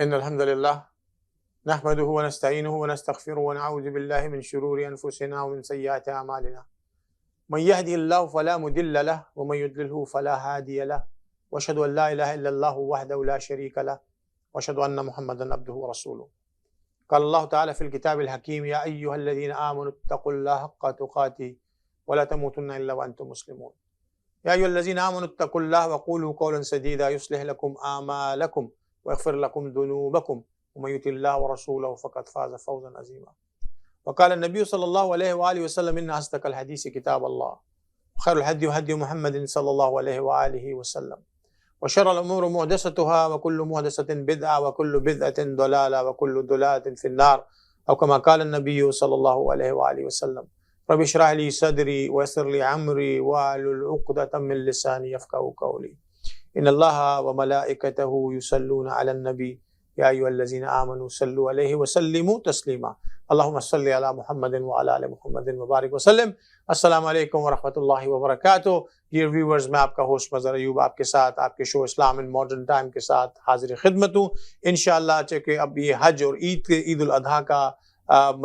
إن الحمد لله نحمده ونستعينه ونستغفره ونعوذ بالله من شرور أنفسنا ومن سيئات أعمالنا. من يهده الله فلا مضل له ومن يضلله فلا هادي له، وأشهد أن لا إله إلا الله وحده لا شريك له، وأشهد أن محمدا عبده ورسوله. قال الله تعالى في الكتاب الحكيم: يا أيها الذين آمنوا اتقوا الله حق تقاته ولا تموتن إلا وأنتم مسلمون. يا أيها الذين آمنوا اتقوا الله وقولوا قولا سديدا يصلح لكم أعمالكم ويغفر لكم ذنوبكم ومن يطع الله ورسوله فقد فاز فوزا عظيما. وقال النبي صلى الله عليه وآله وسلم: إن أصدق الحديث كتاب الله وخير الهدي هدي محمد صلى الله عليه وآله وسلم وشر الأمور محدثاتها وكل محدثة بدعة وكل بدعة ضلالة وكل ضلالة في النار، أو كما قال النبي صلى الله عليه وآله وسلم: رب اشرح لي صدري ويسر لي أمري واحلل عقدة من لساني يفقهوا قولي. إن الله وملائكته يصلون على النبي يا أيها الذين آمنوا صلوا عليه وسلموا تسلیما. اللهم صل على محمد وعلى آل محمد وبارک وسلم. السلام علیکم ورحمۃ اللہ وبرکاتہ. ڈیئر ویورز، میں آپ کا ہوسٹ مظہر ایوب آپ کے ساتھ آپ کے شو اسلام ان ماڈرن ٹائم کے ساتھ حاضر خدمت ہوں. انشاءاللہ چونکہ اب یہ حج اور عید الاضحیٰ کا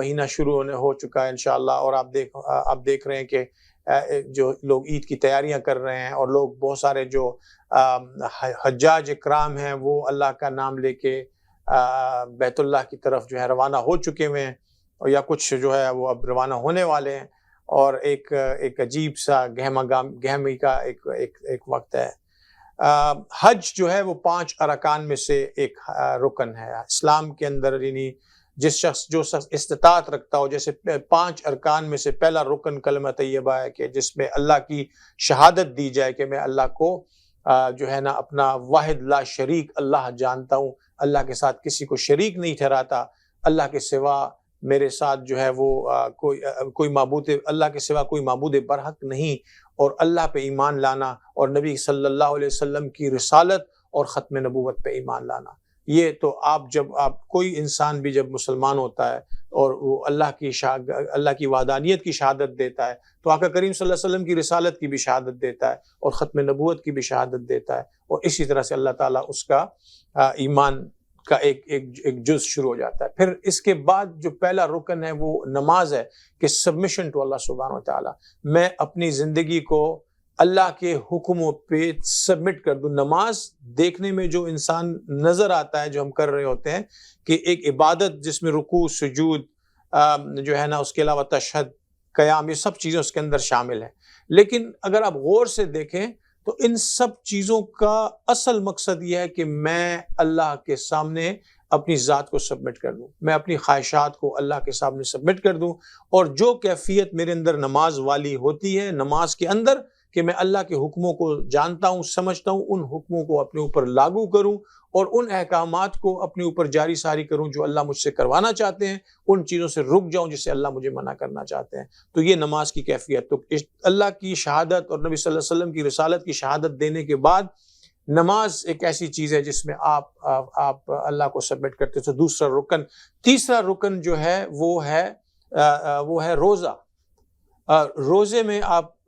مہینہ شروع ہو چکا ہے انشاءاللہ، اور آپ دیکھ رہے ہیں کہ جو لوگ عید کی تیاریاں کر رہے ہیں، اور لوگ بہت سارے جو حجاج اکرام ہیں وہ اللہ کا نام لے کے بیت اللہ کی طرف جو ہے روانہ ہو چکے ہوئے ہیں، اور یا کچھ جو ہے وہ اب روانہ ہونے والے ہیں، اور ایک عجیب سا گہمی کا ایک وقت ہے. حج جو ہے وہ 5 ارکان میں سے ایک رکن ہے اسلام کے اندر. یعنی جو شخص استطاعت رکھتا ہو، جیسے 5 ارکان میں سے پہلا رکن کلمہ طیبہ ہے کہ جس میں اللہ کی شہادت دی جائے کہ میں اللہ کو جو ہے نا اپنا واحد لا شریک اللہ جانتا ہوں، اللہ کے ساتھ کسی کو شریک نہیں ٹھہراتا، اللہ کے سوا میرے ساتھ جو ہے وہ کوئی معبود، اللہ کے سوا کوئی معبود برحق نہیں، اور اللہ پہ ایمان لانا اور نبی صلی اللہ علیہ وسلم کی رسالت اور ختم نبوت پہ ایمان لانا. یہ تو جب کوئی انسان بھی جب مسلمان ہوتا ہے اور وہ اللہ کی وحدانیت کی شہادت دیتا ہے تو آقا کریم صلی اللہ علیہ وسلم کی رسالت کی بھی شہادت دیتا ہے اور ختم نبوت کی بھی شہادت دیتا ہے، اور اسی طرح سے اللہ تعالیٰ اس کا ایمان کا ایک جز شروع ہو جاتا ہے. پھر اس کے بعد جو پہلا رکن ہے وہ نماز ہے کہ سبمیشن ٹو اللہ سبحانہ و تعالیٰ. میں اپنی زندگی کو اللہ کے حکموں پہ سبمٹ کر دوں. نماز دیکھنے میں جو انسان نظر آتا ہے جو ہم کر رہے ہوتے ہیں کہ ایک عبادت جس میں رکوع، سجود جو ہے نا، اس کے علاوہ تشہد، قیام، یہ سب چیزیں اس کے اندر شامل ہیں. لیکن اگر آپ غور سے دیکھیں تو ان سب چیزوں کا اصل مقصد یہ ہے کہ میں اللہ کے سامنے اپنی ذات کو سبمٹ کر دوں، میں اپنی خواہشات کو اللہ کے سامنے سبمٹ کر دوں، اور جو کیفیت میرے اندر نماز والی ہوتی ہے نماز کے اندر کہ میں اللہ کے حکموں کو جانتا ہوں، سمجھتا ہوں، ان حکموں کو اپنے اوپر لاگو کروں اور ان احکامات کو اپنے اوپر جاری ساری کروں جو اللہ مجھ سے کروانا چاہتے ہیں، ان چیزوں سے رک جاؤں جسے اللہ مجھے منع کرنا چاہتے ہیں. تو یہ نماز کی کیفیت. تو اللہ کی شہادت اور نبی صلی اللہ علیہ وسلم کی رسالت کی شہادت دینے کے بعد نماز ایک ایسی چیز ہے جس میں آپ اللہ کو سبمٹ کرتے. تو دوسرا رکن. تیسرا رکن جو ہے وہ ہے روزہ. روزے میں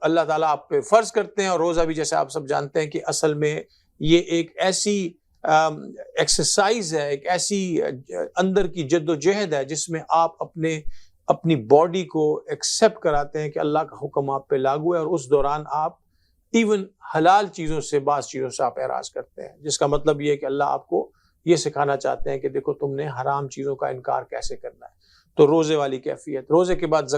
اللہ تعالیٰ آپ پہ فرض کرتے ہیں، اور روزہ بھی جیسے آپ سب جانتے ہیں کہ اصل میں یہ ایک ایسی ایکسرسائز ہے، ایک ایسی اندر کی جد و جہد ہے جس میں آپ اپنی باڈی کو ایکسیپٹ کراتے ہیں کہ اللہ کا حکم آپ پہ لاگو ہے، اور اس دوران آپ ایون حلال چیزوں سے، بعض چیزوں سے آپ اعراض کرتے ہیں، جس کا مطلب یہ ہے کہ اللہ آپ کو یہ سکھانا چاہتے ہیں کہ دیکھو تم نے حرام چیزوں کا انکار کیسے کرنا ہے. تو روزے والی کیفیت. روزے کے بعد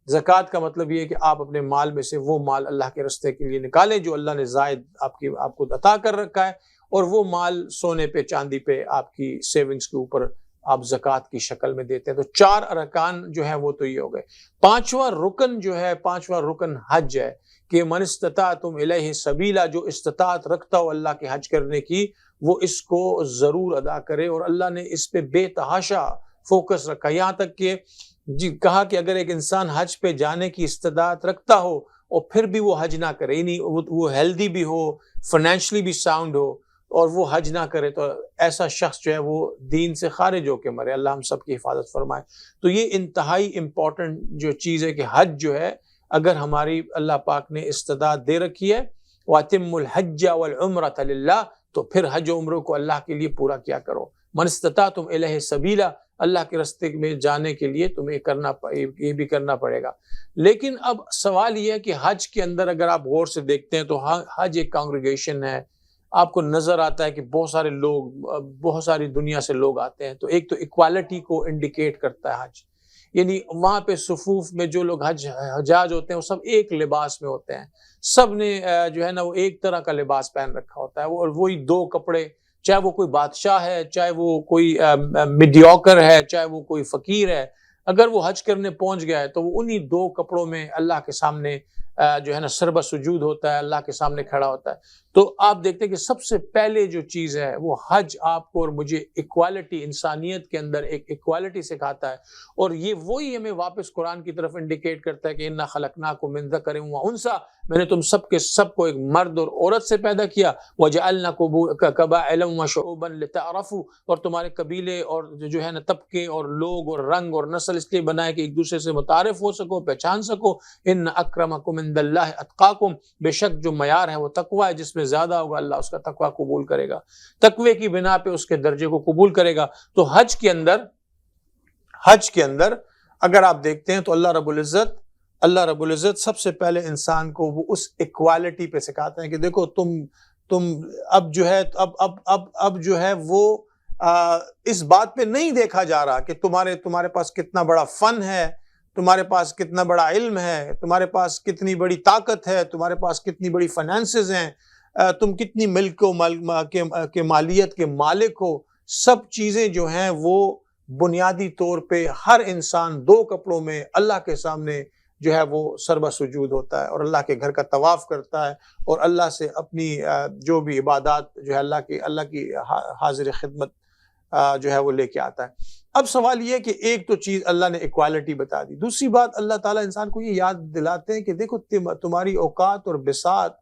زکوٰۃ کا مطلب یہ ہے کہ آپ اپنے مال میں سے وہ مال اللہ کے رستے کے لیے نکالیں جو اللہ نے زائد آپ کو عطا کر رکھا ہے، اور وہ مال سونے پہ، چاندی پہ، آپ کی سیونگز کے اوپر آپ زکوٰۃ کی شکل میں دیتے ہیں. تو 4 ارکان جو ہیں وہ تو یہ ہو گئے. 5واں رکن جو ہے، 5واں رکن حج ہے کہ من استطعتم الیہ سبیلا. جو استطاعت رکھتا ہو اللہ کے حج کرنے کی وہ اس کو ضرور ادا کرے، اور اللہ نے اس پہ بے تحاشا فوکس رکھا. یہاں تک کہ کہا کہ اگر ایک انسان حج پہ جانے کی استطاعت رکھتا ہو اور پھر بھی وہ حج نہ کرے، یعنی وہ ہیلدی بھی ہو، فائنینشلی بھی ساؤنڈ ہو، اور وہ حج نہ کرے، تو ایسا شخص جو ہے وہ دین سے خارج ہو کے مرے. اللہ ہم سب کی حفاظت فرمائے. تو یہ انتہائی امپورٹنٹ جو چیز ہے کہ حج جو ہے اگر ہماری اللہ پاک نے استطاعت دے رکھی ہے، وَأَتِمُّ الْحَجَّ وَالْعُمْرَةَ لِلَّهِ، تو پھر حج و عمروں کو اللہ کے لیے پورا کیا کرو. من استطعتم الیہ سبیلا، اللہ کے راستے میں جانے کے لیے تمہیں یہ بھی کرنا پڑے گا۔ لیکن اب سوال یہ ہے کہ حج کے اندر اگر آپ غور سے دیکھتے ہیں تو حج ایک کانگریگیشن ہے، آپ کو نظر آتا ہے کہ بہت سارے لوگ، بہت ساری دنیا سے لوگ آتے ہیں، تو ایک تو ایکوالٹی کو انڈیکیٹ کرتا ہے حج، یعنی وہاں پہ صفوف میں جو لوگ حجاج ہوتے ہیں وہ سب ایک لباس میں ہوتے ہیں، سب نے جو ہے نا وہ ایک طرح کا لباس پہن رکھا ہوتا ہے، اور وہی دو کپڑے، چاہے وہ کوئی بادشاہ ہے، چاہے وہ کوئی میڈیوکر ہے، چاہے وہ کوئی فقیر ہے، اگر وہ حج کرنے پہنچ گیا ہے تو وہ انہی دو کپڑوں میں اللہ کے سامنے جو ہے نا سربہ سجود ہوتا ہے، اللہ کے سامنے کھڑا ہوتا ہے۔ تو آپ دیکھتے ہیں کہ سب سے پہلے جو چیز ہے وہ حج آپ کو اور مجھے ایکوالٹی، انسانیت کے اندر ایک ایکوالٹی سکھاتا ہے، اور یہ وہی ہمیں واپس قرآن کی طرف انڈیکیٹ کرتا ہے کہ اِنَّا خَلَقْنَاكُم مِّن ذَكَرٍ وَأُنثىٰ، میں نے تم سب کے سب کو ایک مرد اور عورت سے پیدا کیا، وَجَعَلْنَاكُمْ قَبَائِلًا وَشُعُوبًا لِتَعْارَفُوا، اور تمہارے قبیلے اور جو ہے نا طبقے اور لوگ اور رنگ اور نسل اس لیے بنائے کہ ایک دوسرے سے متعارف ہو سکو، پہچان سکو۔ ان اکرمکم عند اللہ اتقاکم، بے شک جو معیار ہے وہ تقوی ہے، جس میں زیادہ ہوگا اللہ اس کا تقوی قبول کرے گا، تقوی کی بنا پہ اس کے درجے کو قبول کرے گا۔ تو حج کے اندر اگر آپ دیکھتے ہیں تو اللہ رب العزت سب سے پہلے انسان کو وہ اس ایکوالٹی پہ سکھاتے ہیں کہ دیکھو تم اب جو ہے وہ اس بات پہ نہیں دیکھا جا رہا کہ تمہارے پاس کتنا بڑا فن ہے، تمہارے پاس کتنا بڑا علم ہے، تمہارے پاس کتنی بڑی طاقت ہے، تمہارے پاس کتنی بڑی فائنانسز ہیں، تم کتنی ملک کے مالیت کے مالک ہو۔ سب چیزیں جو ہیں وہ بنیادی طور پہ ہر انسان دو کپڑوں میں اللہ کے سامنے جو ہے وہ سربہ سجود ہوتا ہے اور اللہ کے گھر کا طواف کرتا ہے اور اللہ سے اپنی جو بھی عبادات جو ہے اللہ کی حاضر خدمت جو ہے وہ لے کے آتا ہے۔ اب سوال یہ ہے کہ ایک تو چیز اللہ نے ایکوالٹی بتا دی، دوسری بات اللہ تعالیٰ انسان کو یہ یاد دلاتے ہیں کہ دیکھو تمہاری اوقات اور بساط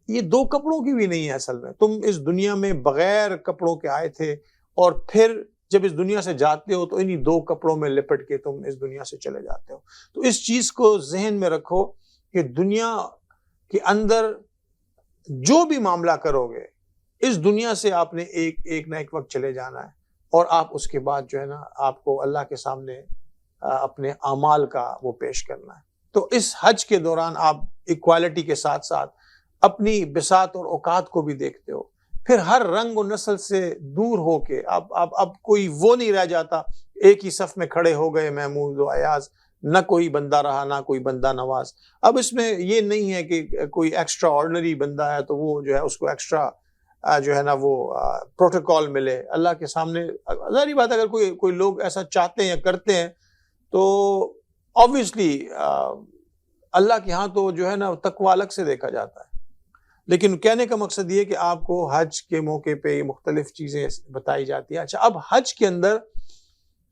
یہ دو کپڑوں کی بھی نہیں ہے، اصل میں تم اس دنیا میں بغیر کپڑوں کے آئے تھے، اور پھر جب اس دنیا سے جاتے ہو تو انہی دو کپڑوں میں لپٹ کے تم اس دنیا سے چلے جاتے ہو۔ تو اس چیز کو ذہن میں رکھو کہ دنیا کے اندر جو بھی معاملہ کرو گے، اس دنیا سے آپ نے ایک نہ ایک وقت چلے جانا ہے، اور آپ اس کے بعد جو ہے نا آپ کو اللہ کے سامنے اپنے اعمال کا وہ پیش کرنا ہے۔ تو اس حج کے دوران آپ ایکوالٹی کے ساتھ ساتھ اپنی بساط اور اوقات کو بھی دیکھتے ہو، پھر ہر رنگ و نسل سے دور ہو کے اب کوئی وہ نہیں رہ جاتا، ایک ہی صف میں کھڑے ہو گئے محمود و ایاز، نہ کوئی بندہ رہا نہ کوئی بندہ نواز۔ اب اس میں یہ نہیں ہے کہ کوئی ایکسٹرا آرڈنری بندہ ہے تو وہ جو ہے اس کو ایکسٹرا جو ہے نا وہ پروٹوکول ملے اللہ کے سامنے۔ ظاہری بات اگر کوئی لوگ ایسا چاہتے ہیں یا کرتے ہیں تو obviously اللہ کے ہاں تو جو ہے نا تقوی الگ سے دیکھا جاتا ہے، لیکن کہنے کا مقصد یہ کہ آپ کو حج کے موقع پہ یہ مختلف چیزیں بتائی جاتی ہیں۔ اچھا، اب حج کے اندر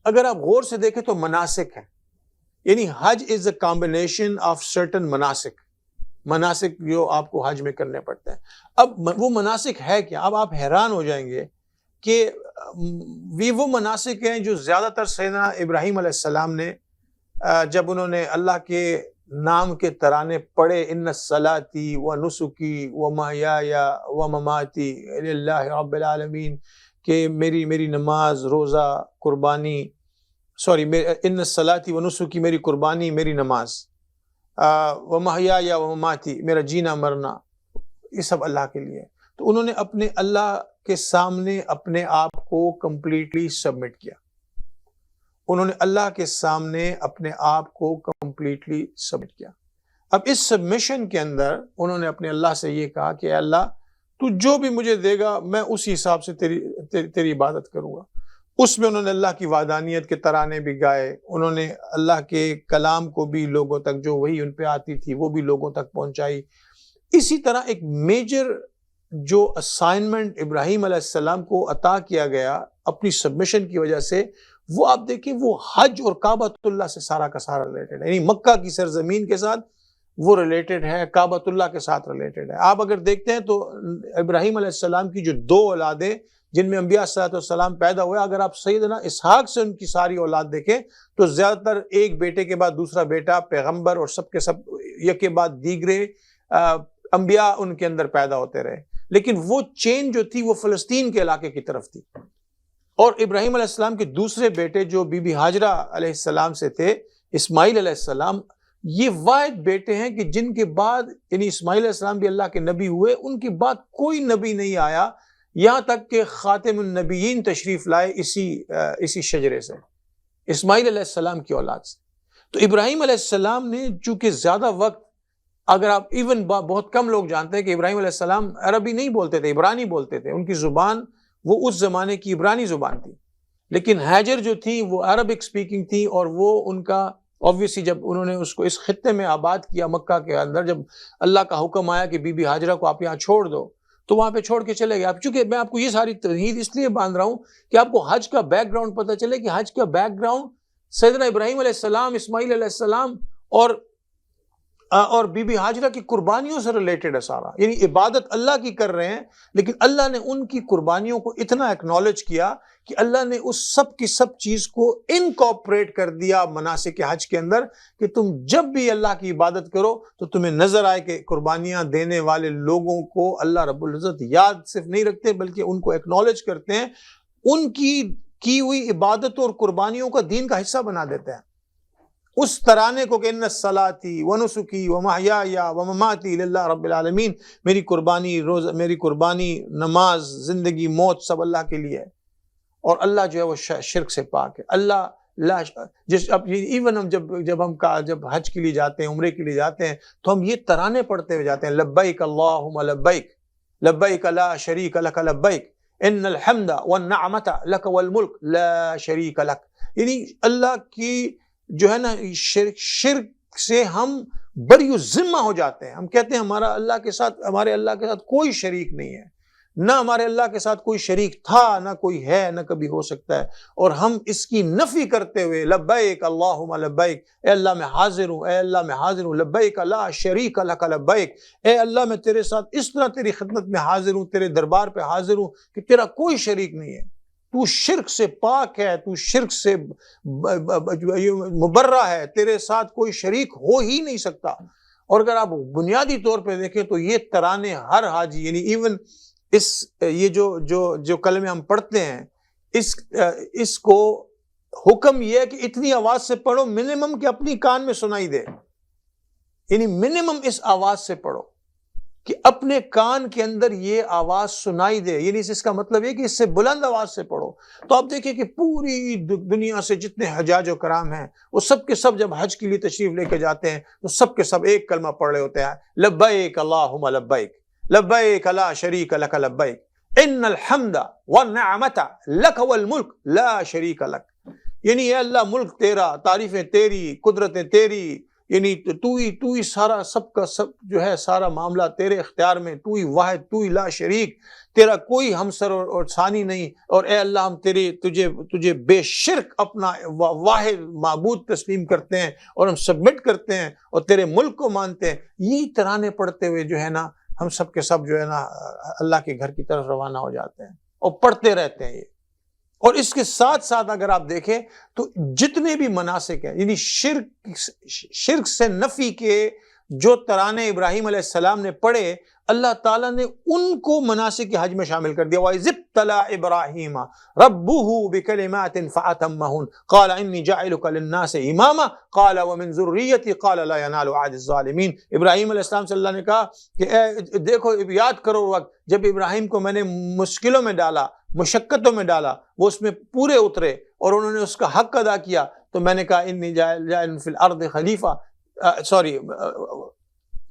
اگر آپ غور سے دیکھیں تو مناسک ہیں، یعنی حج از اے کمبینیشن آف سرٹن مناسک جو آپ کو حج میں کرنے پڑتے ہیں۔ اب وہ مناسک ہے کیا؟ اب آپ حیران ہو جائیں گے کہ وہ مناسک ہیں جو زیادہ تر سیدنا ابراہیم علیہ السلام نے جب انہوں نے اللہ کے نام کے ترانے پڑھے، ان صلاتی و نسکی و محیای و مماتی للہ رب العالمین، کہ میری نماز، روزہ، قربانی، ان صلاتی و نسکی، میری قربانی، میری نماز، و محیای و مماتی، میرا جینا مرنا، یہ سب اللہ کے لیے۔ تو انہوں نے اپنے اللہ کے سامنے اپنے آپ کو کمپلیٹلی سبمٹ کیا، انہوں نے اللہ کے سامنے اپنے آپ کو کمپلیٹلی سبمٹ کیا۔ اب اس سبمیشن کے اندر انہوں نے اپنے اللہ سے یہ کہا کہ اے اللہ تو جو بھی مجھے دے گا میں اسی حساب سے تیری عبادت کروں گا۔ اس میں انہوں نے اللہ کی وحدانیت کے ترانے بھی گائے، انہوں نے اللہ کے کلام کو بھی لوگوں تک، جو وہی ان پہ آتی تھی وہ بھی لوگوں تک پہنچائی۔ اسی طرح ایک میجر جو اسائنمنٹ ابراہیم علیہ السلام کو عطا کیا گیا اپنی سبمیشن کی وجہ سے، وہ آپ دیکھیں وہ حج اور کعبۃ اللہ سے سارا کا سارا ریلیٹڈ ہے، یعنی مکہ کی سرزمین کے ساتھ وہ ریلیٹڈ ہے، کعبۃ اللہ کے ساتھ ریلیٹڈ ہے۔ آپ اگر دیکھتے ہیں تو ابراہیم علیہ السلام کی جو دو اولادیں جن میں انبیاء صلی اللہ علیہ وسلم پیدا ہوئے، اگر آپ سیدنا اسحاق سے ان کی ساری اولاد دیکھیں تو زیادہ تر ایک بیٹے کے بعد دوسرا بیٹا پیغمبر اور سب کے سب یک کے بعد دیگرے انبیاء ان کے اندر پیدا ہوتے رہے، لیکن وہ چین جو تھی وہ فلسطین کے علاقے کی طرف تھی، اور ابراہیم علیہ السلام کے دوسرے بیٹے جو بی بی ہاجرہ علیہ السلام سے تھے، اسماعیل علیہ السلام، یہ واحد بیٹے ہیں کہ جن کے بعد، یعنی اسماعیل علیہ السلام بھی اللہ کے نبی ہوئے، ان کے بعد کوئی نبی نہیں آیا، یہاں تک کہ خاتم النبیین تشریف لائے اسی شجرے سے، اسماعیل علیہ السلام کی اولاد سے۔ تو ابراہیم علیہ السلام نے چونکہ زیادہ وقت، اگر آپ ایون بہت کم لوگ جانتے ہیں کہ ابراہیم علیہ السلام عربی نہیں بولتے تھے، عبرانی بولتے تھے، ان کی زبان وہ اس زمانے کی عبرانی زبان تھی، لیکن ہاجر جو تھی وہ عربک سپیکنگ تھی، اور وہ ان کا obviously جب انہوں نے اس کو اس خطے میں آباد کیا مکہ کے اندر، جب اللہ کا حکم آیا کہ بی بی ہاجرہ کو آپ یہاں چھوڑ دو، تو وہاں پہ چھوڑ کے چلے گئے۔ اب چونکہ میں آپ کو یہ ساری تمہید اس لیے باندھ رہا ہوں کہ آپ کو حج کا بیک گراؤنڈ پتہ چلے کہ حج کا بیک گراؤنڈ سیدنا ابراہیم علیہ السلام، اسماعیل علیہ السلام اور بی بی ہاجرہ کی قربانیوں سے ریلیٹڈ ہے سارا، یعنی عبادت اللہ کی کر رہے ہیں، لیکن اللہ نے ان کی قربانیوں کو اتنا ایکنالج کیا کہ اللہ نے اس سب کی سب چیز کو انکارپوریٹ کر دیا مناسک حج کے اندر، کہ تم جب بھی اللہ کی عبادت کرو تو تمہیں نظر آئے کہ قربانیاں دینے والے لوگوں کو اللہ رب العزت یاد صرف نہیں رکھتے بلکہ ان کو ایکنالج کرتے ہیں، ان کی ہوئی عبادت اور قربانیوں کا دین کا حصہ بنا دیتے ہیں۔ اس ترانے کو کہ ان الصلاتی ونسکی ومحیای ومماتی للہ رب العالمین، میری قربانی، نماز، زندگی، موت سب اللہ کے لیے ہے، اور اللہ جو ہے وہ شرک سے پاک ہے۔ ایون ہم جب حج کے لیے جاتے ہیں، عمرے کے لیے جاتے ہیں، تو ہم یہ ترانے پڑھتے ہوئے جاتے ہیں، لبیک اللہم لبیک، لبیک لا شریک لک لبیک، ان الحمد والنعمت لک والملک لا شریک لک، یعنی اللہ کی جو ہے نا شرک سے ہم بری ذمہ ہو جاتے ہیں۔ ہم کہتے ہیں ہمارے اللہ کے ساتھ کوئی شریک نہیں ہے، نہ ہمارے اللہ کے ساتھ کوئی شریک تھا، نہ کوئی ہے، نہ کبھی ہو سکتا ہے، اور ہم اس کی نفی کرتے ہوئے لبیک اللہم لبیک، اے اللہ میں حاضر ہوں، اے اللہ میں حاضر ہوں، لبیک لا شریک لک لبیک، اے اللہ میں تیرے ساتھ اس طرح تیری خدمت میں حاضر ہوں، تیرے دربار پہ حاضر ہوں کہ تیرا کوئی شریک نہیں ہے، تو شرک سے پاک ہے، تو شرک سے مبرہ ہے، تیرے ساتھ کوئی شریک ہو ہی نہیں سکتا۔ اور اگر آپ بنیادی طور پہ دیکھیں تو یہ ترانے ہر حاجی، یعنی ایون یہ جو کلمے ہم پڑھتے ہیں، اس کو حکم یہ ہے کہ اتنی آواز سے پڑھو منیمم کہ اپنی کان میں سنائی دے، یعنی منیمم اس آواز سے پڑھو کہ اپنے کان کے اندر یہ آواز سنائی دے، یعنی اس کا مطلب یہ کہ اس سے بلند آواز سے پڑھو۔ تو آپ دیکھیں کہ پوری دنیا سے جتنے حجاج و کرام ہیں، وہ سب کے سب جب حج کے لیے تشریف لے کے جاتے ہیں تو سب کے سب ایک کلمہ پڑھ رہے ہوتے ہیں، لبیک اللہم لبیک، لبیک لا شریک لک لبیک، ان الحمد والنعمت لک والملک لا شریک لک، یعنی اے اللہ ملک تیرا، تعریفیں تیری، قدرتیں تیری، یعنی تو ہی سارا سب کا سب جو ہے سارا معاملہ تیرے اختیار میں، تو ہی واحد، تو ہی لا شریک، تیرا کوئی ہمسر اور ثانی نہیں، اور اے اللہ ہم تجھے بے شرک اپنا واحد معبود تسلیم کرتے ہیں، اور ہم سبمٹ کرتے ہیں اور تیرے ملک کو مانتے ہیں۔ یہی ترانے پڑھتے ہوئے جو ہے نا ہم سب کے سب جو ہے نا اللہ کے گھر کی طرف روانہ ہو جاتے ہیں اور پڑھتے رہتے ہیں یہ۔ اور اس کے ساتھ ساتھ اگر آپ دیکھیں تو جتنے بھی مناسک ہیں، یعنی شرک سے نفی کے جو ترانے ابراہیم علیہ السلام نے پڑھے، اللہ تعالیٰ نے ان کو مناسک حج میں شامل کر دیا۔ وَإِذِ ابْتَلَىٰ إِبْرَاهِيمَ رَبُّهُ بِكَلِمَاتٍ فَأَتَمَّهُنَّ قَالَ إِنِّي جَاعِلُكَ لِلنَّاسِ إِمَامًا قَالَ وَمِن ذُرِّيَّتِي قَالَ لَا يَنَالُ عَهْدِ الظَّالِمِينَ۔ ابراہیم علیہ السلام سے اللہ نے کہا کہ دیکھو یاد کرو وقت جب ابراہیم کو میں نے مشکلوں میں ڈالا، مشقتوں میں ڈالا، وہ اس میں پورے اترے اور انہوں نے اس کا حق ادا کیا، تو میں نے کہا انی جاعل فی الارض خلیفہ،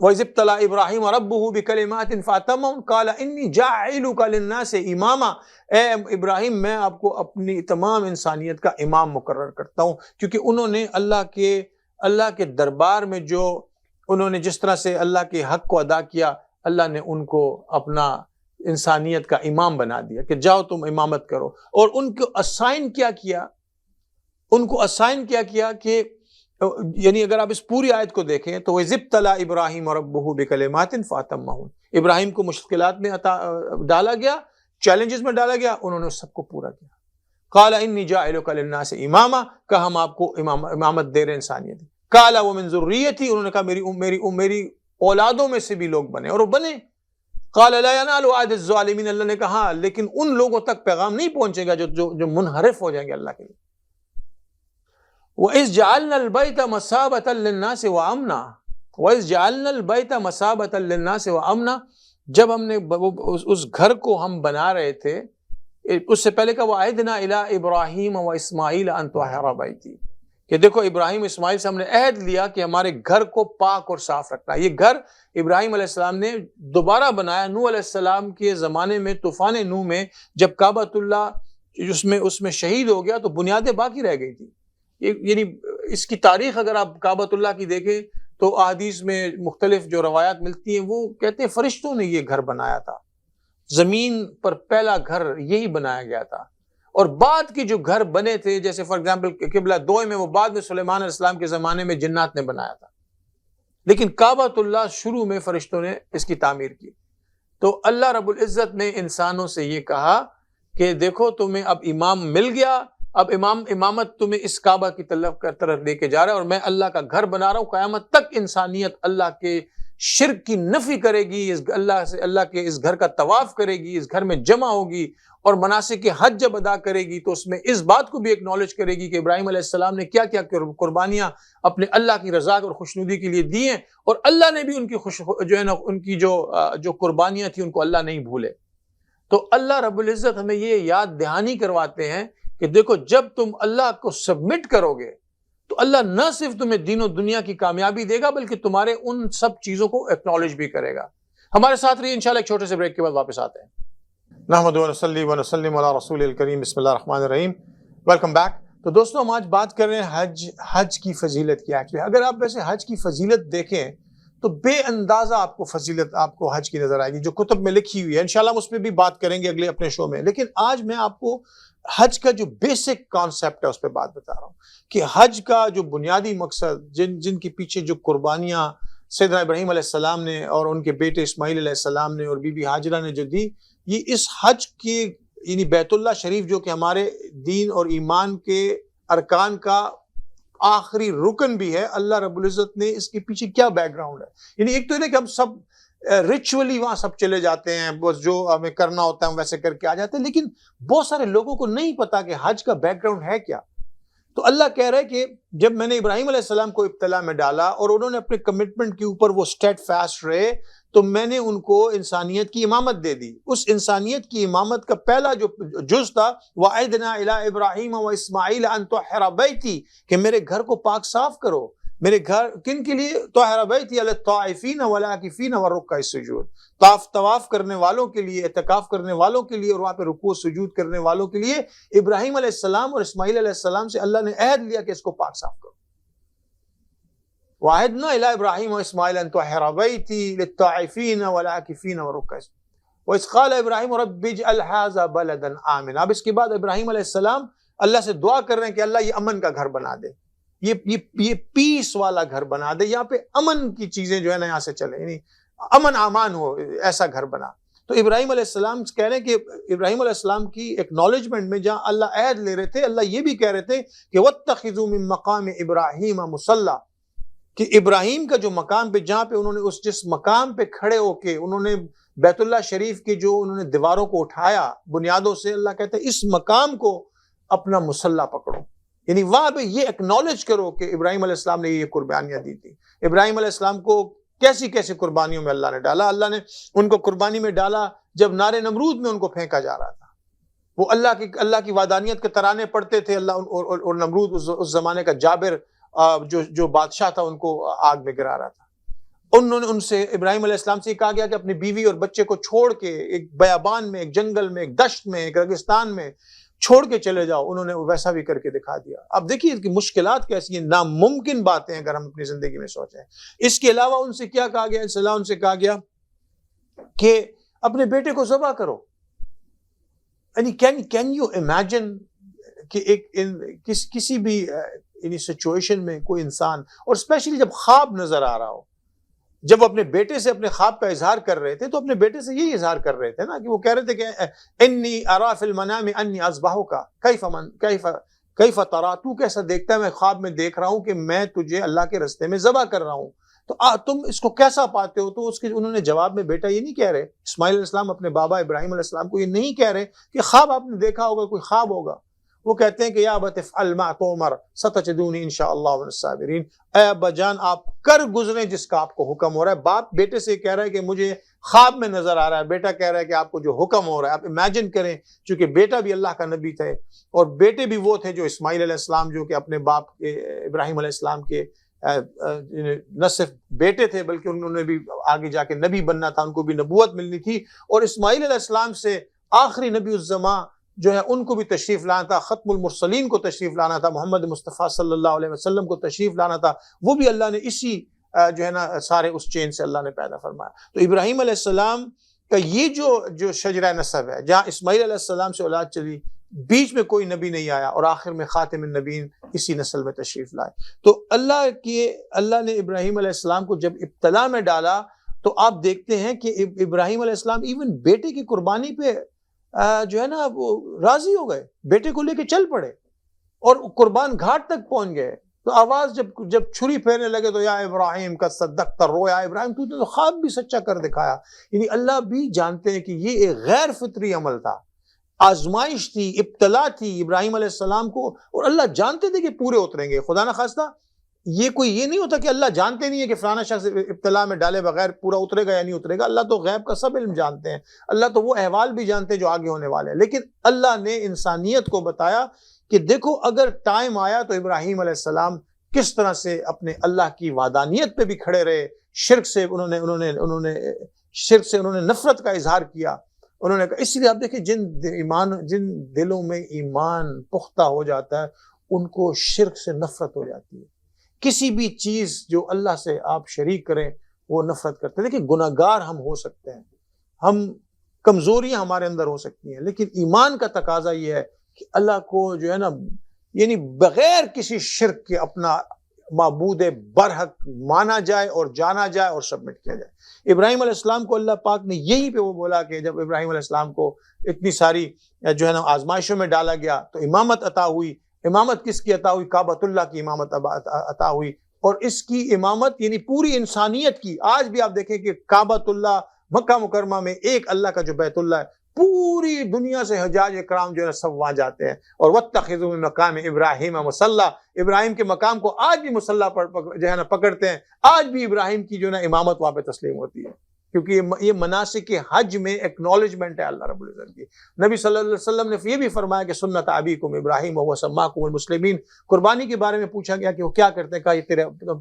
وَإِذِ ابْتَلَىٰ إِبْرَاهِيمَ رَبُّهُ بِكَلِمَاتٍ فَأَتَمَّهُنَّ قَالَ إِنِّي جَاعِلُكَ لِلنَّاسِ إِمَامًا، اے ابراہیم میں آپ کو اپنی تمام انسانیت کا امام مقرر کرتا ہوں، کیونکہ انہوں نے اللہ کے دربار میں جو انہوں نے جس طرح سے اللہ کے حق کو ادا کیا، اللہ نے ان کو اپنا انسانیت کا امام بنا دیا کہ جاؤ تم امامت کرو۔ اور ان کو اسائن کیا کیا کہ یعنی اگر آپ اس پوری آیت کو دیکھیں تو وَإِذِ ابْتَلَىٰ إِبْرَاهِيمَ رَبُّهُ بِكَلِمَاتٍ فَأَتَمَّهُنَّ، ابراہیم کو مشکلات میں ڈالا گیا، چیلنجز میں ڈالا گیا، انہوں نے سب کو پورا کیا۔ قَالَ إِنِّي جَاعِلُكَ لِلنَّاسِ إِمَامًا، کہ ہم آپ کو امامت دے رہے انسانیت۔ قَالَ وَمِن ذُرِّيَّتِي، انہوں نے کہا میری اولادوں میں سے بھی لوگ بنے، اور وہ بنے۔ قال لا ينال عهد الظالمین، اللہ نے کہا لیکن ان لوگوں تک پیغام نہیں پہنچے گا جو منحرف ہو جائیں گے اللہ کے لیے. وَإِذْ جَعَلْنَا الْبَيْتَ مَثَابَةً لِلنَّاسِ وَأَمْنًا وَإِذْ جَعَلْنَا الْبَيْتَ مَثَابَةً لِلنَّاسِ وَأَمْنًا، جب ہم نے اس گھر کو ہم بنا رہے تھے، اس سے پہلے کا وَعِدْنَا إِلَىٰ إِبْرَاهِيمَ وَإِسْمَاعِيلَ أَن طَهِّرَ بَيْتِي، کہ دیکھو ابراہیم اسماعیل سے ہم نے عہد لیا کہ ہمارے گھر کو پاک اور صاف رکھنا. یہ گھر ابراہیم علیہ السلام نے دوبارہ بنایا نوح علیہ السلام کے زمانے میں، طوفان نوح میں جب کعبۃ اللہ اس میں شہید ہو گیا تو بنیادیں باقی رہ گئی تھی. یعنی اس کی تاریخ اگر آپ کعبۃ اللہ کی دیکھیں تو احادیث میں مختلف جو روایات ملتی ہیں وہ کہتے ہیں فرشتوں نے یہ گھر بنایا تھا، زمین پر پہلا گھر یہی بنایا گیا تھا. اور بعد کے جو گھر بنے تھے جیسے فار ایگزامپل قبلہ دوئے میں، وہ بعد میں سلیمان علیہ السلام کے زمانے میں جنات نے بنایا تھا، لیکن کعبۃ اللہ شروع میں فرشتوں نے اس کی تعمیر کی. تو اللہ رب العزت نے انسانوں سے یہ کہا کہ دیکھو تمہیں اب امام مل گیا، اب امامت تمہیں اس کعبہ کی طرف لے کے جا رہا ہے، اور میں اللہ کا گھر بنا رہا ہوں. قیامت تک انسانیت اللہ کے شرک کی نفی کرے گی، اللہ کے اس گھر کا طواف کرے گی، اس گھر میں جمع ہوگی اور مناسک حج جب ادا کرے گی تو اس میں اس بات کو بھی ایکنالج کرے گی کہ ابراہیم علیہ السلام نے کیا کیا قربانیاں اپنے اللہ کی رضا اور خوشنودی کے لیے دی ہیں، اور اللہ نے بھی ان کی جو قربانیاں تھیں ان کو اللہ نہیں بھولے. تو اللہ رب العزت ہمیں یہ یاد دہانی کرواتے ہیں کہ دیکھو جب تم اللہ کو سبمٹ کرو گے تو اللہ نہ صرف تمہیں دین و دنیا کی کامیابی دے گا بلکہ تمہارے ان سب چیزوں کو ایکنالج بھی کرے گا. ہمارے ساتھ رہیے، انشاءاللہ ایک چھوٹے سے بریک کے بعد واپس آتے ہیں. نحمد و نصلی و نسلم علی رسول الکریم، بسم اللہ الرحمن الرحیم. Welcome back. تو دوستو ہم آج بات کر رہے ہیں حج کی فضیلت کی. ایکچولی اگر آپ ویسے حج کی فضیلت دیکھیں تو بے اندازہ آپ کو فضیلت آپ کو حج کی نظر آئے گی جو کتب میں لکھی ہوئی ہے. انشاءاللہ ہم اس پہ بھی بات کریں گے اگلے اپنے شو میں، لیکن آج میں آپ کو حج کا جو بیسک کانسیپٹ ہے اس پہ بات بتا رہا ہوں کہ حج کا جو بنیادی مقصد جن کے پیچھے جو قربانیاں سیدنا ابراہیم علیہ السلام نے اور ان کے بیٹے اسماعیل علیہ السلام نے اور بی بی ہاجرہ نے جو دی، یہ اس حج کے یعنی بیت اللہ شریف جو کہ ہمارے دین اور ایمان کے ارکان کا آخری رکن بھی ہے، اللہ رب العزت نے اس کے پیچھے کیا بیک گراؤنڈ ہے. یعنی ایک تو یہ کہ ہم سب ریچولی وہاں سب چلے جاتے ہیں، بس جو ہمیں کرنا ہوتا ہے ہم ویسے کر کے آ جاتے ہیں، لیکن بہت سارے لوگوں کو نہیں پتا کہ حج کا بیک گراؤنڈ ہے کیا. تو اللہ کہہ رہے کہ جب میں نے ابراہیم علیہ السلام کو ابتلا میں ڈالا اور انہوں نے اپنے کمٹمنٹ کے اوپر وہ اسٹیڈ فاسٹ رہے تو میں نے ان کو انسانیت کی امامت دے دی. اس انسانیت کی امامت کا پہلا جو جز تھا وَعِدْنَا إِلَىٰ إِبْرَاهِيمَ وَإِسْمَاعِيلَ أَن طَهِّرَ بَيْتِي، کہ میرے گھر کو پاک صاف کرو. میرے گھر کن کے لیے؟ طَهِّرَ بَيْتِي لِلطَّائِفِينَ وَالْعَاكِفِينَ وَالرُّكَّعِ السُّجُودِ، طواف کرنے والوں کے لیے، اعتکاف کرنے والوں کے لیے اور وہاں پہ رکوع سجود کرنے والوں کے لیے. ابراہیم علیہ السلام اور اسماعیل علیہ السلام سے اللہ نے عہد لیا کہ اس کو پاک صاف کرو. وَعِدْنَا إِلَىٰ إِبْرَاهِيمَ وَإِسْمَاعِيلَ أَن طَهِّرَ بَيْتِي لِلطَّائِفِينَ وَالْعَاكِفِينَ وَالرُّكَّعِ السُّجُودِ وَإِذْ قَالَ إِبْرَاهِيمُ رَبِّ اجْعَلْ هَٰذَا بَلَدًا آمِنًا. اب اس کے بعد ابراہیم علیہ السلام اللہ سے دعا کر رہے ہیں کہ اللہ یہ امن کا گھر بنا دے، یہ پیس والا گھر بنا دے، یہاں پہ امن کی چیزیں جو ہے نا یہاں سے چلے، یعنی امن امان ہو، ایسا گھر بنا. تو ابراہیم علیہ السلام کہہ رہے ہیں کہ ابراہیم علیہ السلام کی ایکنالجمنٹ میں جہاں اللہ عہد لے رہے تھے، اللہ یہ بھی کہہ رہے تھے کہ وَاتَّخِذُوا مِن مَّقَامِ إِبْرَاهِيمَ مُصَلًّى، کہ ابراہیم کا جو مقام پہ جہاں پہ انہوں نے جس مقام پہ کھڑے ہو کے انہوں نے بیت اللہ شریف کی جو انہوں نے دیواروں کو اٹھایا بنیادوں سے، اللہ کہتا ہے اس مقام کو اپنا مصلی پکڑو. یعنی وہاں پہ یہ اکنالج کرو کہ ابراہیم علیہ السلام نے یہ قربانیاں دی تھی. ابراہیم علیہ السلام کو کیسی کیسی قربانیوں میں اللہ نے ڈالا. اللہ نے ان کو قربانی میں ڈالا جب نار نمرود میں ان کو پھینکا جا رہا تھا. وہ اللہ کی وحدانیت کے ترانے پڑھتے تھے، اللہ اور نمرود اس زمانے کا جابر جو بادشاہ تھا ان کو آگ میں گرا رہا تھا. انہوں نے ان سے ابراہیم علیہ السلام سے کہا گیا کہ اپنی بیوی اور بچے کو چھوڑ کے ایک بیابان میں، ایک جنگل میں، ایک دشت میں، ایک ریگستان میں چھوڑ کے چلے جاؤ. انہوں نے ویسا بھی کر کے دکھا دیا. اب دیکھیے اس کی مشکلات کیسی ہیں، ناممکن باتیں اگر ہم اپنی زندگی میں سوچیں. اس کے علاوہ ان سے کیا کہا گیا؟ ان سے کہا گیا کہ اپنے بیٹے کو ذبح کرو. یعنی کین یو امیجن کہ کسی بھی سچویشن میں کوئی انسان، اور اسپیشلی جب خواب نظر آ رہا ہو، جب اپنے بیٹے سے اپنے خواب کا اظہار کر رہے تھے تو اپنے بیٹے سے یہی اظہار کر رہے تھے نا کہ وہ کہہ رہے تھے کہ انی ارا فی المنام انی اذبحک کیف ترا، تو کیسا دیکھتا ہے؟ میں خواب میں دیکھ رہا ہوں کہ میں تجھے اللہ کے رستے میں ذبح کر رہا ہوں. تو تم اس کو کیسا پاتے ہو؟ تو انہوں نے جواب میں بیٹا یہ نہیں کہہ رہے، اسماعیل علیہ السلام اپنے بابا ابراہیم علیہ السلام کو یہ نہیں کہہ رہے کہ خواب آپ نے دیکھا ہوگا، کوئی خواب ہوگا. وہ کہتے ہیں کہ یا ابت افعل ما تؤمر ستجدونی ان شاء اللہ من الصابرین، اے ابا جان آپ کر گزریں جس کا آپ کو حکم ہو رہا ہے. باپ بیٹے سے کہہ رہا ہے کہ مجھے خواب میں نظر آ رہا ہے، بیٹا کہہ رہا ہے کہ آپ کو جو حکم ہو رہا ہے آپ امیجن کریں، چونکہ بیٹا بھی اللہ کا نبی تھے اور بیٹے بھی وہ تھے جو اسماعیل علیہ السلام جو کہ اپنے باپ کے ابراہیم علیہ السلام کے نہ صرف بیٹے تھے بلکہ انہوں نے بھی آگے جا کے نبی بننا تھا، ان کو بھی نبوت ملنی تھی. اور اسماعیل علیہ السلام سے آخری نبی الزماں جو ہے ان کو بھی تشریف لانا تھا، ختم المرسلین کو تشریف لانا تھا، محمد مصطفیٰ صلی اللہ علیہ وسلم کو تشریف لانا تھا. وہ بھی اللہ نے اسی جو ہے نا سارے اس چین سے اللہ نے پیدا فرمایا. تو ابراہیم علیہ السلام کا یہ جو شجرہ نسب ہے، جہاں اسماعیل علیہ السلام سے اولاد چلی، بیچ میں کوئی نبی نہیں آیا اور آخر میں خاتم النبیین اسی نسل میں تشریف لائے. تو اللہ نے ابراہیم علیہ السلام کو جب ابتلا میں ڈالا تو آپ دیکھتے ہیں کہ ابراہیم علیہ السلام ایون بیٹے کی قربانی پہ جو ہے نا وہ راضی ہو گئے، بیٹے کو لے کے چل پڑے اور قربان گھاٹ تک پہنچ گئے. تو آواز جب چھری پھیرنے لگے تو یا ابراہیم کا صدقت رویا، ابراہیم تو نے تو خواب بھی سچا کر دکھایا. یعنی اللہ بھی جانتے ہیں کہ یہ ایک غیر فطری عمل تھا، آزمائش تھی، ابتلا تھی ابراہیم علیہ السلام کو، اور اللہ جانتے تھے کہ پورے اتریں گے. خدا نہ خواستہ یہ نہیں ہوتا کہ اللہ جانتے نہیں ہے کہ فلانا شخص ابتلا میں ڈالے بغیر پورا اترے گا یا نہیں اترے گا. اللہ تو غیب کا سب علم جانتے ہیں، اللہ تو وہ احوال بھی جانتے ہیں جو آگے ہونے والے ہیں. لیکن اللہ نے انسانیت کو بتایا کہ دیکھو اگر ٹائم آیا تو ابراہیم علیہ السلام کس طرح سے اپنے اللہ کی وحدانیت پہ بھی کھڑے رہے. شرک سے انہوں نے نفرت کا اظہار کیا. انہوں نے کہا، اس لیے آپ دیکھیں جن دلوں میں ایمان پختہ ہو جاتا ہے ان کو شرک سے نفرت ہو جاتی ہے. کسی بھی چیز جو اللہ سے آپ شریک کریں وہ نفرت کرتے ہیں. دیکھیں گناہگار ہم ہو سکتے ہیں، ہم کمزوریاں ہمارے اندر ہو سکتی ہیں، لیکن ایمان کا تقاضا یہ ہے کہ اللہ کو جو ہے نا یعنی بغیر کسی شرک کے اپنا معبود برحق مانا جائے اور جانا جائے اور سبمٹ کیا جائے. ابراہیم علیہ السلام کو اللہ پاک نے یہی پہ وہ بولا کہ جب ابراہیم علیہ السلام کو اتنی ساری جو ہے نا آزمائشوں میں ڈالا گیا تو امامت عطا ہوئی. امامت کس کی عطا ہوئی؟ کعبۃ اللہ کی امامت عطا ہوئی. اور اس کی امامت یعنی پوری انسانیت کی. آج بھی آپ دیکھیں کہ کعبۃ اللہ مکہ مکرمہ میں ایک اللہ کا جو بیت اللہ ہے، پوری دنیا سے حجاج اکرام جو ہے سب وہاں جاتے ہیں. اور واتخذوا من مقام ابراہیم مصلی، ابراہیم کے مقام کو آج بھی مصلی پر جو ہے نا پکڑتے ہیں. آج بھی ابراہیم کی جو ہے نا امامت وہاں پہ تسلیم ہوتی ہے، کیونکہ یہ مناسک حج میں ایکنالجمنٹ ہے اللہ رب العزت کی. نبی صلی اللہ علیہ وسلم نے یہ بھی فرمایا کہ سنت ابیکم ابراہیم وہو سماکم المسلمین. قربانی کے بارے میں پوچھا گیا کہ وہ کیا کرتے ہیں، کہا یہ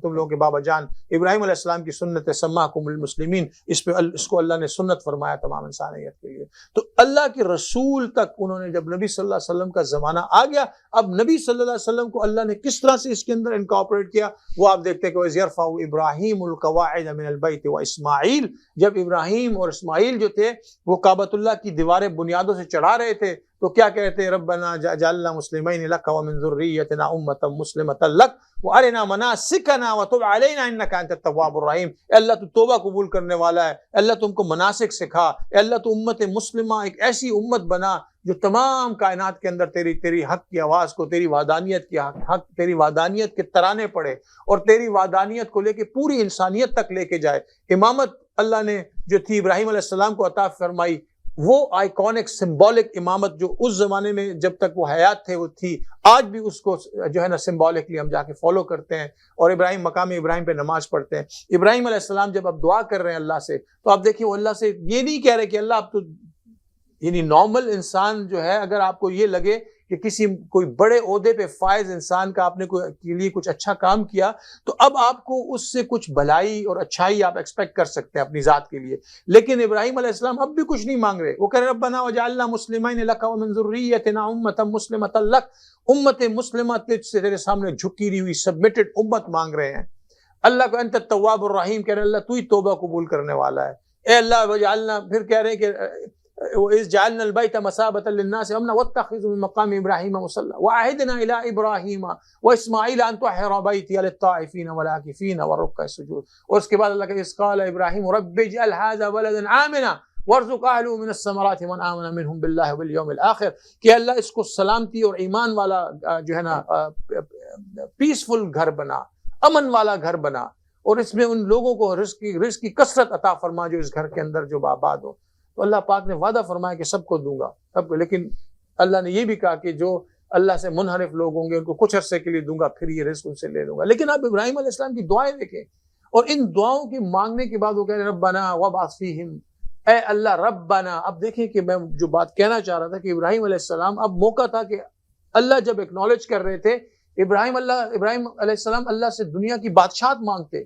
تم لوگوں کے بابا جان ابراہیم علیہ السلام کی سنت ہے، سماکم المسلمین. اس کو اللہ نے سنت فرمایا تمام انسانیت کے لیے. تو اللہ کے رسول تک انہوں نے، جب نبی صلی اللہ علیہ وسلم کا زمانہ آ گیا، اب نبی صلی اللہ علیہ وسلم کو اللہ نے کس طرح سے اس کے اندر انکارپوریٹ کیا وہ آپ دیکھتے ہیں کہ وَإِذْ ابراہیم القواعد من البیت واسماعیل، جب ابراہیم اور اسماعیل جو تھے وہ کعبۃ اللہ کی دیواریں بنیادوں سے چڑھا رہے تھے تو کیا کہتے ہیں؟ ربنا جعلنا مسلمین لک ومن ذریتنا امۃ مسلمۃ لک وارنا مناسکنا وتب علینا انک انت التواب الرحیم. اے اللہ تو توبہ قبول کرنے والا ہے، اے اللہ تم کو مناسک سکھا، اے اللہ تو امت مسلمہ ایک ایسی امت بنا جو تمام کائنات کے اندر تیری حق کی آواز کو، تیری وحدانیت کی حق، تیری وحدانیت کے ترانے پڑے اور تیری وحدانیت کو لے کے پوری انسانیت تک لے کے جائے. امامت اللہ نے جو تھی ابراہیم علیہ السلام کو عطا فرمائی، وہ آئیکونک سمبولک امامت جو اس زمانے میں جب تک وہ حیات تھے وہ تھی، آج بھی اس کو جو ہے نا سمبولکلی ہم جا کے فالو کرتے ہیں اور مقام ابراہیم پہ نماز پڑھتے ہیں. ابراہیم علیہ السلام جب اب دعا کر رہے ہیں اللہ سے تو آپ دیکھیے وہ اللہ سے یہ نہیں کہہ رہے کہ اللہ اب تو، یعنی نارمل انسان جو ہے اگر آپ کو یہ لگے کہ کوئی بڑے عہدے پہ فائز انسان کا آپ نے کے لیے کچھ اچھا کام کیا تو اب آپ کو اس سے کچھ بھلائی اور اچھائی آپ ایکسپیکٹ کر سکتے ہیں اپنی ذات کے لیے. لیکن ابراہیم علیہ السلام اب بھی کچھ نہیں مانگ رہے. وہ کہہ رہے ربنا وجعلنا مسلمین لک ومن ذریتنا امۃ مسلمۃ لک. امت مسلمہ تیرے سامنے جھکی ہوئی سبمٹڈ امت مانگ رہے ہیں. اللہ کو انت التواب الرحیم کہہ رہے ہیں، اللہ تو ہی توبہ قبول کرنے والا ہے. اے اللہ وجعلنا، پھر کہہ رہے ہیں کہ وَإِذْ جَعَلْنَا الْبَيْتَ مَثَابَةً لِلنَّاسِ وَأَمْنًا وَاتَّخِذُوا مِن مَّقَامِ إِبْرَاهِيمَ مُصَلًّى وَعَهِدْنَا إِلَىٰ إِبْرَاهِيمَ وَإِسْمَاعِيلَ أَن طَهِّرَ بَيْتِيَ لِلطَّائِفِينَ وَالْعَاكِفِينَ وَالرُّكَّعِ السُّجُودِ. اور اس کے بعد اللہ کہتے ہیں إِذْ قَالَ إِبْرَاهِيمُ رَبِّ اجْعَلْ هَٰذَا بَلَدًا آمِنًا وَارْزُقْ أَهْلَهُ مِنَ الثَّمَرَاتِ مَنْ آمَنَ مِنْهُم بِاللَّهِ وَالْيَوْمِ الْآخِرِ. کہ اللہ اس کو سلامتی اور ایمان والا جو ہے نا پیسفل گھر بنا، امن والا گھر بنا. اور اس میں ان لوگوں کو رزق کی کثرت عطا فرما جو اس گھر کے اندر جو آباد ہو. تو اللہ پاک نے وعدہ فرمایا کہ سب کو دوں گا سب کو، لیکن اللہ نے یہ بھی کہا کہ جو اللہ سے منحرف لوگ ہوں گے ان کو کچھ عرصے کے لیے دوں گا، پھر یہ رزق ان سے لے لوں گا. لیکن آپ ابراہیم علیہ السلام کی دعائیں دیکھیں، اور ان دعاؤں کی مانگنے کے بعد وہ کہہ رہے ہیں ربنا وابعث فیہم، اے اللہ ربنا. اب دیکھیں کہ میں جو بات کہنا چاہ رہا تھا کہ ابراہیم علیہ السلام، اب موقع تھا کہ اللہ جب اکنالج کر رہے تھے، ابراہیم علیہ السلام اللہ سے دنیا کی بادشاہت مانگتے،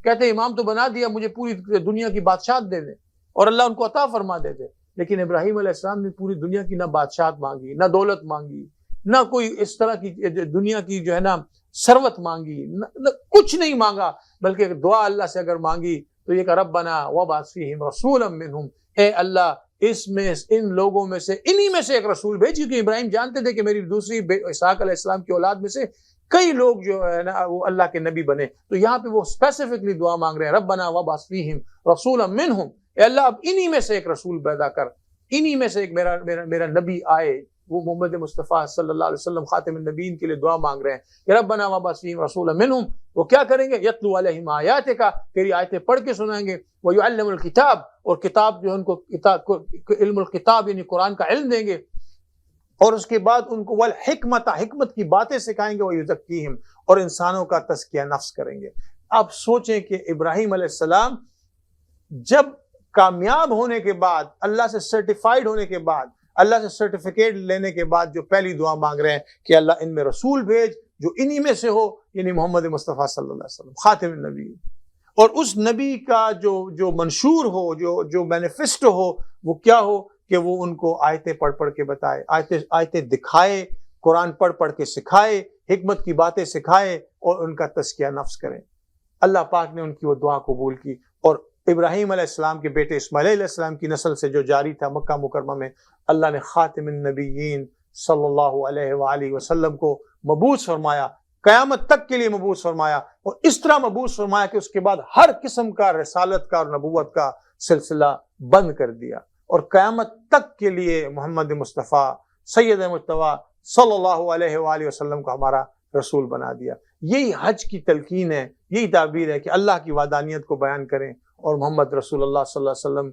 کہتے امام تو بنا دیا، مجھے پوری دنیا کی بادشاہت دے دے، اور اللہ ان کو عطا فرما دیتے. لیکن ابراہیم علیہ السلام نے پوری دنیا کی نہ بادشاہت مانگی، نہ دولت مانگی، نہ کوئی اس طرح کی دنیا کی جو ہے نا ثروت مانگی، نہ کچھ نہیں مانگا، بلکہ دعا اللہ سے اگر مانگی تو یہ کہ ربنا وابعث فیہم رسولا منہم، اے اللہ اس میں ان لوگوں میں سے انہی میں سے ایک رسول بھیج. کیونکہ ابراہیم جانتے تھے کہ میری دوسری اسحاق علیہ السلام کی اولاد میں سے کئی لوگ جو ہے نا وہ اللہ کے نبی بنے. تو یہاں پہ وہ اسپیسیفکلی دعا مانگ رہے ہیں ربنا وابعث فیہم رسولا منہم، اے اللہ اب انہی میں سے ایک رسول پیدا کر، انہی میں سے ایک میرا نبی آئے. وہ محمد مصطفیٰ صلی اللہ علیہ وسلم خاتم النبیین کے لیے دعا مانگ رہے ہیں کہ ربنا وابعث فیہم رسولا منہم. وہ کیا کریں گے؟ یتلو علیہم آیاتک، تیری آیتیں پڑھ کے سنائیں گے، ویعلم الکتاب، اور کتاب جو ان کو علم الکتاب یعنی قرآن کا علم دیں گے، اور اس کے بعد ان کو والحکمت، حکمت کی باتیں سکھائیں گے، ویزکیہم، اور انسانوں کا تزکیہ نفس کریں گے. آپ سوچیں کہ ابراہیم علیہ السلام جب کامیاب ہونے کے بعد، اللہ سے سرٹیفائیڈ ہونے کے بعد، اللہ سے سرٹیفکیٹ لینے کے بعد جو پہلی دعا مانگ رہے ہیں کہ اللہ ان میں رسول بھیج جو انہی میں سے ہو، یعنی محمد مصطفیٰ صلی اللہ علیہ وسلم خاتم النبی، اور اس نبی کا جو منشور ہو، جو مینیفیسٹو ہو، وہ کیا ہو کہ وہ ان کو آیتیں پڑھ کے بتائے، آیتیں دکھائے، قرآن پڑھ کے سکھائے، حکمت کی باتیں سکھائے، اور ان کا تزکیہ نفس کریں. اللہ پاک نے ان کی وہ دعا قبول کی، اور ابراہیم علیہ السلام کے بیٹے اسماعیل علیہ السلام کی نسل سے جو جاری تھا مکہ مکرمہ میں، اللہ نے خاتم النبیین صلی اللہ علیہ وآلہ وسلم کو مبعوث فرمایا، قیامت تک کے لیے مبعوث فرمایا، اور اس طرح مبعوث فرمایا کہ اس کے بعد ہر قسم کا رسالت کا اور نبوت کا سلسلہ بند کر دیا، اور قیامت تک کے لیے محمد مصطفیٰ سید مجتبیٰ صلی اللہ علیہ وآلہ وسلم کو ہمارا رسول بنا دیا. یہی حج کی تلقین ہے، یہی تعبیر ہے کہ اللہ کی وحدانیت کو بیان کریں اور محمد رسول اللہ صلی اللہ علیہ وسلم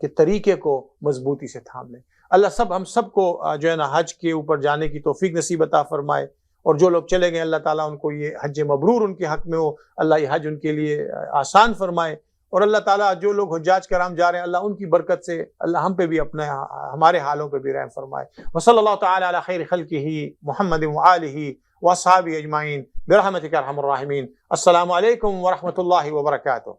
کے طریقے کو مضبوطی سے تھام لیں. اللہ ہم سب کو جو ہے نا حج کے اوپر جانے کی توفیق نصیب عطا فرمائے، اور جو لوگ چلے گئے اللہ تعالیٰ ان کو یہ حج مبرور ان کے حق میں ہو، اللہ یہ حج ان کے لیے آسان فرمائے، اور اللہ تعالیٰ جو لوگ حجاج کرام جا رہے ہیں اللہ ان کی برکت سے اللہ ہم پہ بھی ہمارے حالوں پہ بھی رحم فرمائے. وصلی اللہ تعالیٰ علی خیر خلقہ محمد وآلہ واصحابہ اجمعین برحمتک ارحم الراحمین. السلام علیکم ورحمۃ اللہ وبرکاتہ.